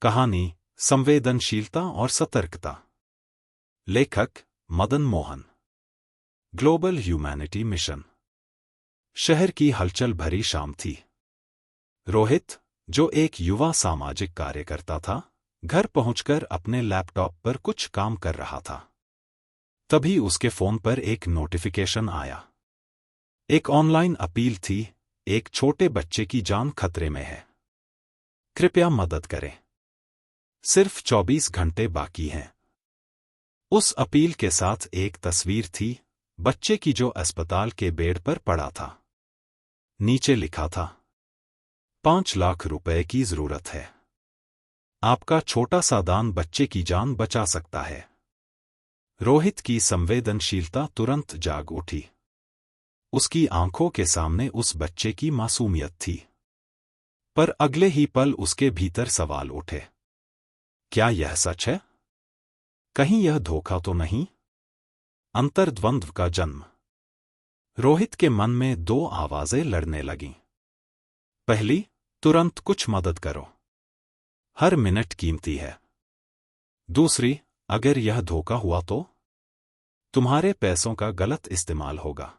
कहानी संवेदनशीलता और सतर्कता। लेखक Madan Mohan. Global humanity mission. शहर की हलचल भरी शाम थी। रोहित, जो एक युवा सामाजिक कार्यकर्ता था, घर पहुंचकर अपने लैपटॉप पर कुछ काम कर रहा था। तभी उसके फोन पर एक नोटिफिकेशन आया। एक ऑनलाइन अपील थी, एक छोटे बच्चे की जान खतरे में है। कृपया मदद करें। सिर्फ 24 घंटे बाकी हैं। उस अपील के साथ एक तस्वीर थी, बच्चे की जो अस्पताल के बेड पर पड़ा था। नीचे लिखा था, 5 लाख रुपए की जरूरत है। आपका छोटा सा दान बच्चे की जान बचा सकता है। रोहित की संवेदनशीलता तुरंत जाग उठी। उसकी आंखों के सामने उस बच्चे की मासूमियत थी। पर अगले ही पल उसके भीतर सवाल उठे। क्या यह सच है? कहीं यह धोखा तो नहीं? अंतर्द्वंद्व का जन्म। रोहित के मन में दो आवाजें लड़ने लगीं। पहली, तुरंत कुछ मदद करो, हर मिनट कीमती है। दूसरी, अगर यह धोखा हुआ तो तुम्हारे पैसों का गलत इस्तेमाल होगा।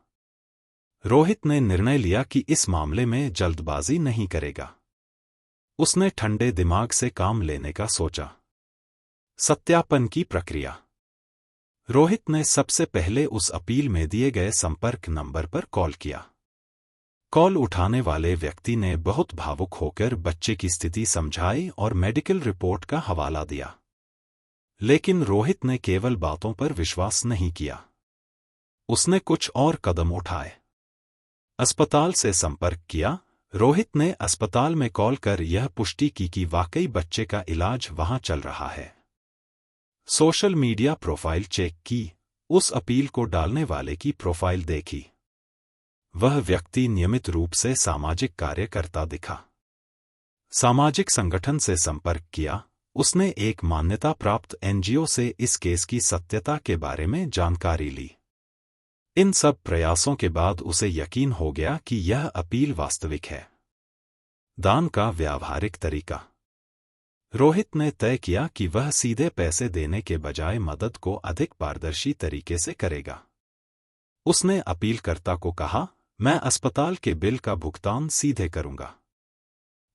रोहित ने निर्णय लिया कि इस मामले में जल्दबाजी नहीं करेगा। उसने ठंडे दिमाग से काम लेने का सोचा। सत्यापन की प्रक्रिया। रोहित ने सबसे पहले उस अपील में दिए गए संपर्क नंबर पर कॉल किया। कॉल उठाने वाले व्यक्ति ने बहुत भावुक होकर बच्चे की स्थिति समझाई और मेडिकल रिपोर्ट का हवाला दिया। लेकिन रोहित ने केवल बातों पर विश्वास नहीं किया। उसने कुछ और कदम उठाए। अस्पताल से संपर्क किया। रोहित ने अस्पताल में कॉल कर यह पुष्टि की कि वाकई बच्चे का इलाज वहां चल रहा है। सोशल मीडिया प्रोफाइल चेक की। उस अपील को डालने वाले की प्रोफाइल देखी। वह व्यक्ति नियमित रूप से सामाजिक कार्य करता दिखा। सामाजिक संगठन से संपर्क किया। उसने एक मान्यता प्राप्त एनजीओ से इस केस की सत्यता के बारे में जानकारी ली। इन सब प्रयासों के बाद उसे यकीन हो गया कि यह अपील वास्तविक है। दान का व्यावहारिक तरीका। रोहित ने तय किया कि वह सीधे पैसे देने के बजाय मदद को अधिक पारदर्शी तरीके से करेगा। उसने अपीलकर्ता को कहा, मैं अस्पताल के बिल का भुगतान सीधे करूंगा।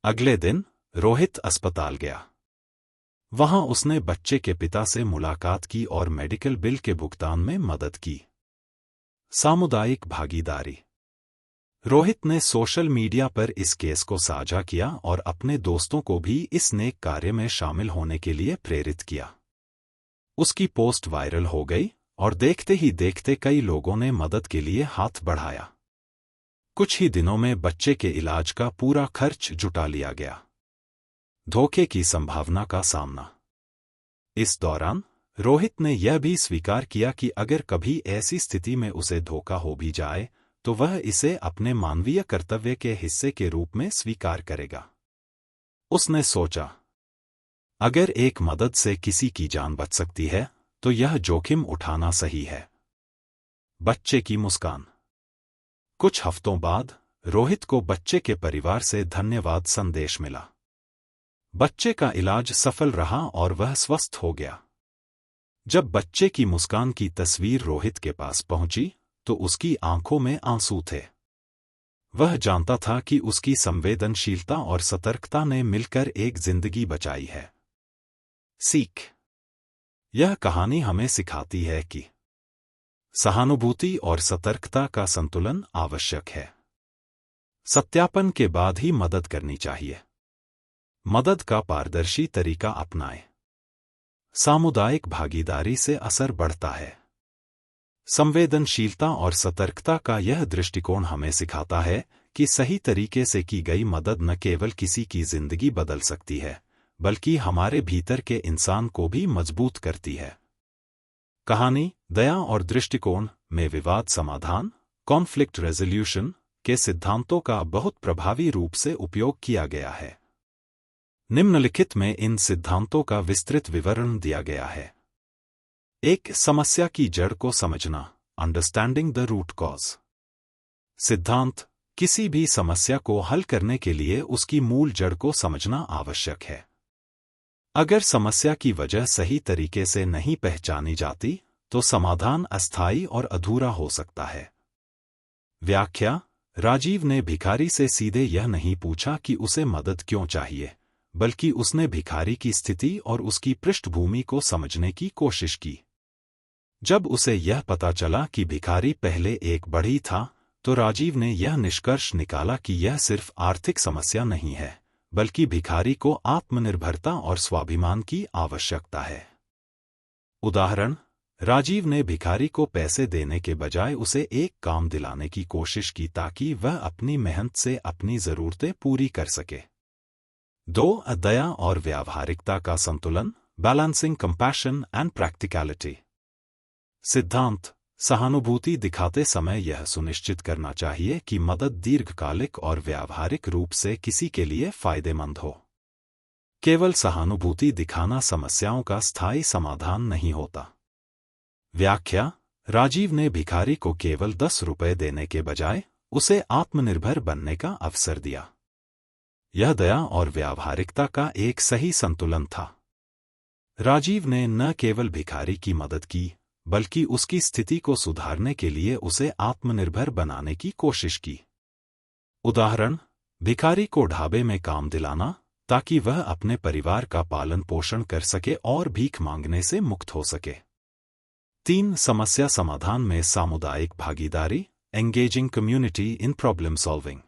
अगले दिन रोहित अस्पताल गया। वहां उसने बच्चे के पिता से मुलाकात की और मेडिकल बिल के भुगतान में मदद की। सामुदायिक भागीदारी। रोहित ने सोशल मीडिया पर इस केस को साझा किया और अपने दोस्तों को भी इस नेक कार्य में शामिल होने के लिए प्रेरित किया। उसकी पोस्ट वायरल हो गई और देखते ही देखते कई लोगों ने मदद के लिए हाथ बढ़ाया। कुछ ही दिनों में बच्चे के इलाज का पूरा खर्च जुटा लिया गया। धोखे की संभावना का सामना। इस दौरान रोहित ने यह भी स्वीकार किया कि अगर कभी ऐसी स्थिति में उसे धोखा हो भी जाए तो वह इसे अपने मानवीय कर्तव्य के हिस्से के रूप में स्वीकार करेगा। उसने सोचा, अगर एक मदद से किसी की जान बच सकती है तो यह जोखिम उठाना सही है। बच्चे की मुस्कान। कुछ हफ्तों बाद रोहित को बच्चे के परिवार से धन्यवाद संदेश मिला। बच्चे का इलाज सफल रहा और वह स्वस्थ हो गया। जब बच्चे की मुस्कान की तस्वीर रोहित के पास पहुंची तो उसकी आंखों में आंसू थे। वह जानता था कि उसकी संवेदनशीलता और सतर्कता ने मिलकर एक जिंदगी बचाई है। सीख। यह कहानी हमें सिखाती है कि सहानुभूति और सतर्कता का संतुलन आवश्यक है। सत्यापन के बाद ही मदद करनी चाहिए। मदद का पारदर्शी तरीका अपनाएं। सामुदायिक भागीदारी से असर बढ़ता है। संवेदनशीलता और सतर्कता का यह दृष्टिकोण हमें सिखाता है कि सही तरीके से की गई मदद न केवल किसी की जिंदगी बदल सकती है, बल्कि हमारे भीतर के इंसान को भी मजबूत करती है। कहानी दया और दृष्टिकोण में विवाद समाधान, कॉन्फ्लिक्ट रेजोल्यूशन के सिद्धांतों का बहुत प्रभावी रूप से उपयोग किया गया है। निम्नलिखित में इन सिद्धांतों का विस्तृत विवरण दिया गया है। एक, समस्या की जड़ को समझना, अंडरस्टैंडिंग द रूट कॉज। सिद्धांत, किसी भी समस्या को हल करने के लिए उसकी मूल जड़ को समझना आवश्यक है। अगर समस्या की वजह सही तरीके से नहीं पहचानी जाती तो समाधान अस्थायी और अधूरा हो सकता है। व्याख्या: राजीव ने भिखारी से सीधे यह नहीं पूछा कि उसे मदद क्यों चाहिए, बल्कि उसने भिखारी की स्थिति और उसकी पृष्ठभूमि को समझने की कोशिश की। जब उसे यह पता चला कि भिखारी पहले एक बढ़ई था, तो राजीव ने यह निष्कर्ष निकाला कि यह सिर्फ आर्थिक समस्या नहीं है, बल्कि भिखारी को आत्मनिर्भरता और स्वाभिमान की आवश्यकता है। उदाहरण: राजीव ने भिखारी को पैसे देने के बजाय उसे एक काम दिलाने की कोशिश की ताकि वह अपनी मेहनत से अपनी जरूरतें पूरी कर सके। 2. दया और व्यावहारिकता का संतुलन, बैलेंसिंग कंपैशन एंड प्रैक्टिकलिटी। सिद्धांत: सहानुभूति दिखाते समय यह सुनिश्चित करना चाहिए कि मदद दीर्घकालिक और व्यावहारिक रूप से किसी के लिए फायदेमंद हो। केवल सहानुभूति दिखाना समस्याओं का स्थायी समाधान नहीं होता। व्याख्या: राजीव ने भिखारी को केवल 10 रुपए देने के बजाय उसे आत्मनिर्भर बनने का अवसर दिया। यह दया और व्यावहारिकता का एक सही संतुलन था। राजीव ने न केवल भिखारी की मदद की, बल्कि उसकी स्थिति को सुधारने के लिए उसे आत्मनिर्भर बनाने की कोशिश की। उदाहरण: भिखारी को ढाबे में काम दिलाना ताकि वह अपने परिवार का पालन पोषण कर सके और भीख मांगने से मुक्त हो सके। 3. समस्या समाधान में सामुदायिक भागीदारी, engaging community in problem solving.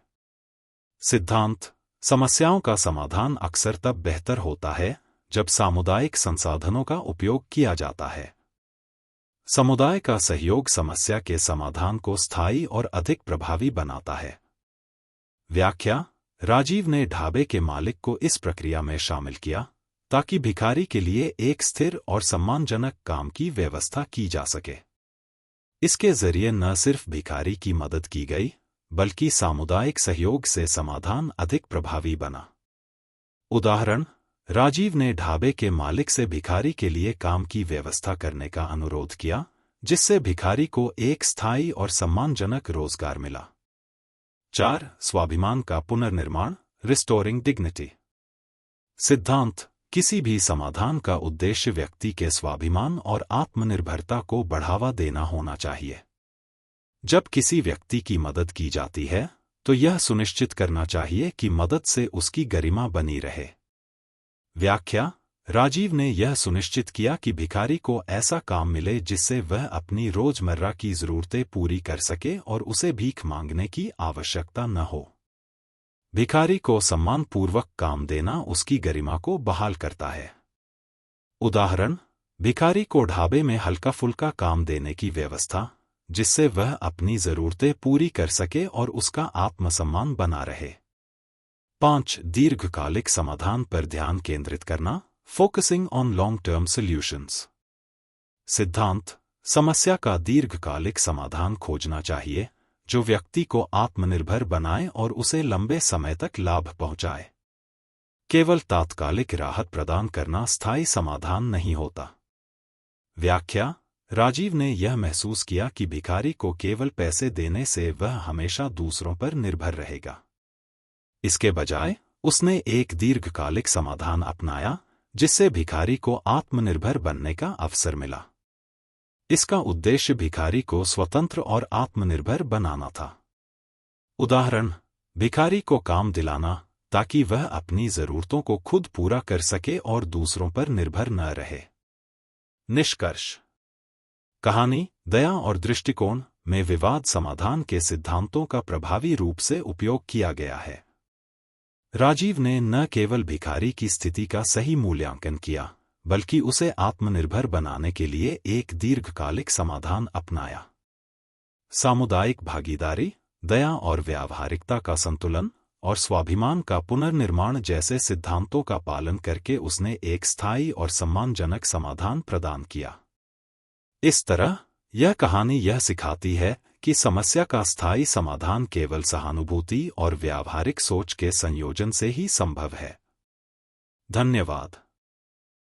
सिद्धांत: समस्याओं का समाधान अक्सर तब बेहतर होता है जब सामुदायिक संसाधनों का उपयोग किया जाता है। समुदाय का सहयोग समस्या के समाधान को स्थायी और अधिक प्रभावी बनाता है। व्याख्या: राजीव ने ढाबे के मालिक को इस प्रक्रिया में शामिल किया ताकि भिखारी के लिए एक स्थिर और सम्मानजनक काम की व्यवस्था की जा सके। इसके जरिए न सिर्फ भिखारी की मदद की गई, बल्कि सामुदायिक सहयोग से समाधान अधिक प्रभावी बना। उदाहरण: राजीव ने ढाबे के मालिक से भिखारी के लिए काम की व्यवस्था करने का अनुरोध किया, जिससे भिखारी को एक स्थायी और सम्मानजनक रोजगार मिला। 4. स्वाभिमान का पुनर्निर्माण, रिस्टोरिंग डिग्निटी। सिद्धांत: किसी भी समाधान का उद्देश्य व्यक्ति के स्वाभिमान और आत्मनिर्भरता को बढ़ावा देना होना चाहिए। जब किसी व्यक्ति की मदद की जाती है, तो यह सुनिश्चित करना चाहिए कि मदद से उसकी गरिमा बनी रहे। व्याख्या: राजीव ने यह सुनिश्चित किया कि भिखारी को ऐसा काम मिले जिससे वह अपनी रोजमर्रा की जरूरतें पूरी कर सके और उसे भीख मांगने की आवश्यकता न हो। भिखारी को सम्मानपूर्वक काम देना उसकी गरिमा को बहाल करता है। उदाहरण: भिखारी को ढाबे में हल्का फुल्का काम देने की व्यवस्था, जिससे वह अपनी जरूरतें पूरी कर सके और उसका आत्मसम्मान बना रहे। 5. दीर्घकालिक समाधान पर ध्यान केंद्रित करना, focusing on long term solutions. सिद्धांत: समस्या का दीर्घकालिक समाधान खोजना चाहिए जो व्यक्ति को आत्मनिर्भर बनाए और उसे लंबे समय तक लाभ पहुंचाए। केवल तात्कालिक राहत प्रदान करना स्थायी समाधान नहीं होता। व्याख्या: राजीव ने यह महसूस किया कि भिखारी को केवल पैसे देने से वह हमेशा दूसरों पर निर्भर रहेगा। इसके बजाय उसने एक दीर्घकालिक समाधान अपनाया जिससे भिखारी को आत्मनिर्भर बनने का अवसर मिला। इसका उद्देश्य भिखारी को स्वतंत्र और आत्मनिर्भर बनाना था। उदाहरण: भिखारी को काम दिलाना ताकि वह अपनी जरूरतों को खुद पूरा कर सके और दूसरों पर निर्भर न रहे। निष्कर्ष: कहानी दया और दृष्टिकोण में विवाद समाधान के सिद्धांतों का प्रभावी रूप से उपयोग किया गया है। राजीव ने न केवल भिखारी की स्थिति का सही मूल्यांकन किया, बल्कि उसे आत्मनिर्भर बनाने के लिए एक दीर्घकालिक समाधान अपनाया। सामुदायिक भागीदारी, दया और व्यावहारिकता का संतुलन और स्वाभिमान का पुनर्निर्माण जैसे सिद्धांतों का पालन करके उसने एक स्थायी और सम्मानजनक समाधान प्रदान किया। इस तरह यह कहानी यह सिखाती है कि समस्या का स्थायी समाधान केवल सहानुभूति और व्यावहारिक सोच के संयोजन से ही संभव है। धन्यवाद।